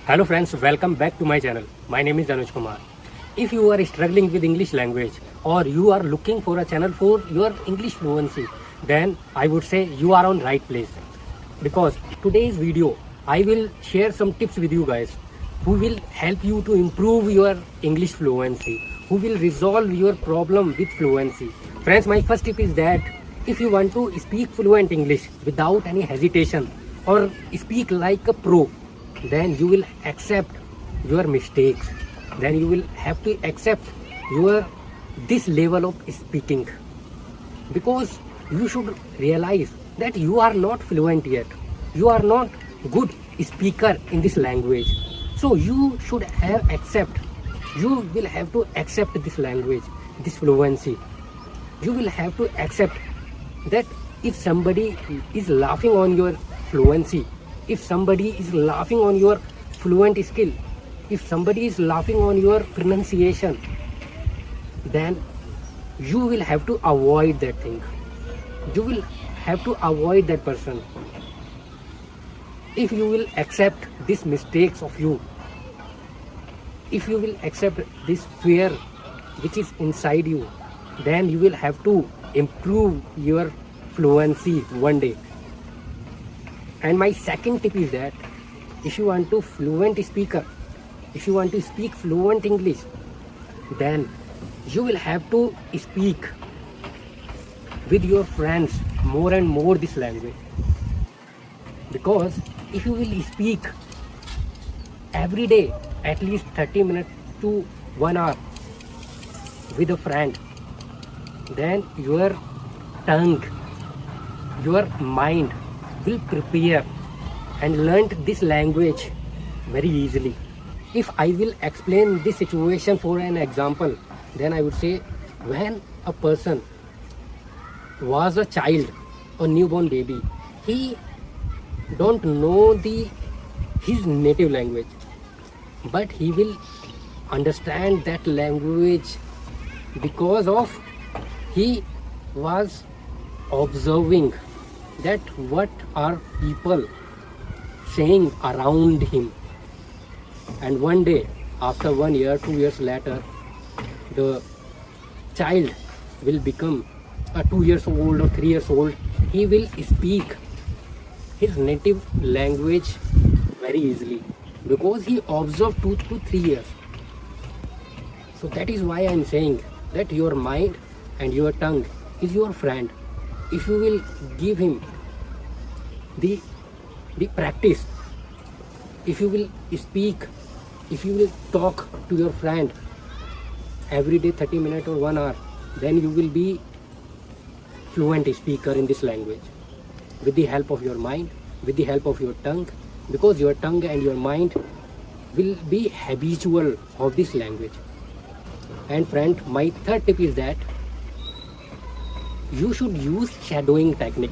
Hello friends, welcome back to my channel. My name is Anuj Kumar. If you are struggling with English language or you are looking for a channel for your English fluency, then I would say you are on right place. Because today's video, I will share some tips with you guys who will help you to improve your English fluency, who will resolve your problem with fluency. Friends, my first tip is that if you want to speak fluent English without any hesitation or speak like a pro, then you will accept your mistakes. Then you will have to accept your this level of speaking, because you should realize that you are not fluent yet. You are not good speaker in this language. So you should have accept. You will have to accept this language, this fluency. You will have to accept that if somebody is laughing on your fluency, if somebody is laughing on your fluent skill, if somebody is laughing on your pronunciation, then you will have to avoid that thing. You will have to avoid that person. If you will accept these mistakes of you, if you will accept this fear which is inside you, then you will have to improve your fluency one day. And my second tip is that if you want to fluent speaker, if you want to speak fluent English, then you will have to speak with your friends more and more this language. Because if you will speak every day at least 30 minutes to 1 hour with a friend, then your tongue, your mind will prepare and learn this language very easily. If I will explain this situation for an example, then I would say when a person was a child, a newborn baby, he don't know his native language, but he will understand that language because of he was observing that what are people saying around him. And one day, after 1 year, 2 years later, the child will become a 2 years old or 3 years old. He will speak his native language very easily because he observed 2 to 3 years. So that is why I am saying that your mind and your tongue is your friend. If you will give him the practice, if you will speak, if you will talk to your friend every day 30 minutes or 1 hour, then you will be fluent speaker in this language with the help of your mind, with the help of your tongue, because your tongue and your mind will be habitual of this language. And friend, my third tip is that you should use shadowing technique.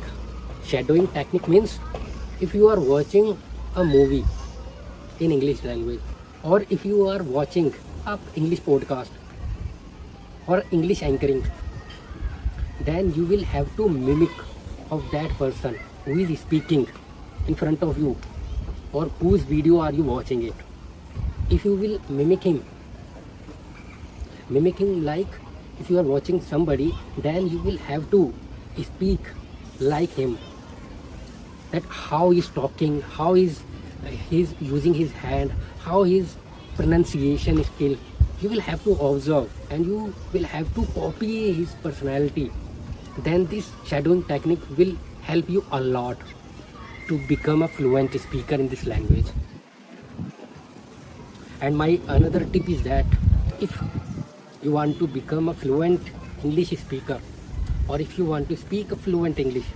Shadowing technique means if you are watching a movie in English language, or if you are watching a English podcast or English anchoring, then you will have to mimic of that person who is speaking in front of you, or whose video are you watching it. If you will mimic him like if you are watching somebody, then you will have to speak like him, that how he's talking, how he's using his hand, how his pronunciation skill. You will have to observe and you will have to copy his personality. Then this shadowing technique will help you a lot to become a fluent speaker in this language. And my another tip is that if you want to become a fluent English speaker, or if you want to speak a fluent English,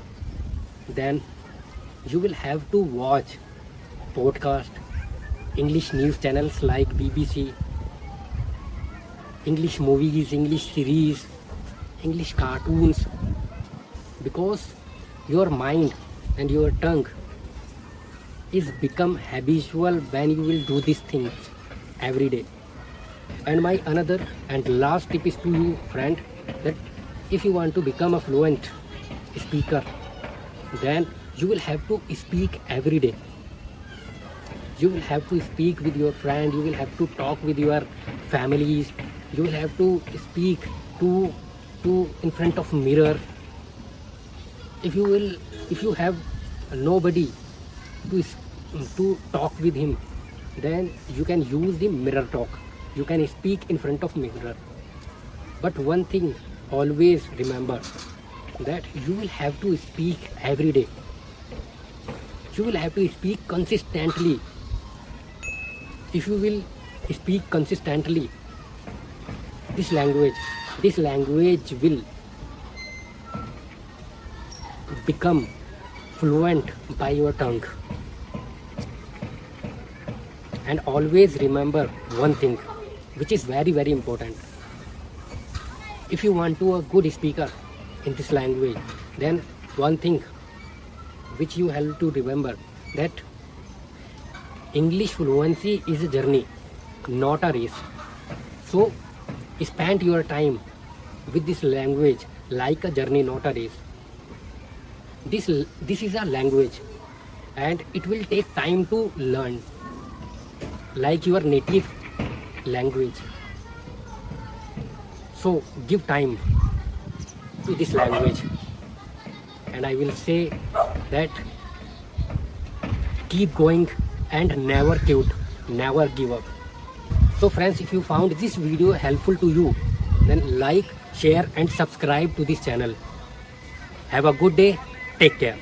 then you will have to watch podcast, English news channels like BBC, English movies, English series, English cartoons, because your mind and your tongue is become habitual when you will do these things every day. And my another and last tip is to you, friend, that if you want to become a fluent speaker, then you will have to speak every day. You will have to speak with your friend, you will have to talk with your families, you will have to speak to in front of mirror. If you have nobody to talk with him, then you can use the mirror talk, you can speak in front of mirror. But one thing always remember, that you will have to speak every day, you will have to speak consistently. If you will speak consistently, this language will become fluent by your tongue. And always remember one thing, which is very, very important. If you want to a good speaker in this language, then one thing which you have to remember, that English fluency is a journey, not a race. So spend your time with this language like a journey, not a race. This is a language, and it will take time to learn, like your native language. So give time to this language, and I will say that keep going and never quit, never give up. So friends, if you found this video helpful to you, then like, share and subscribe to this channel. Have a good day. Take care.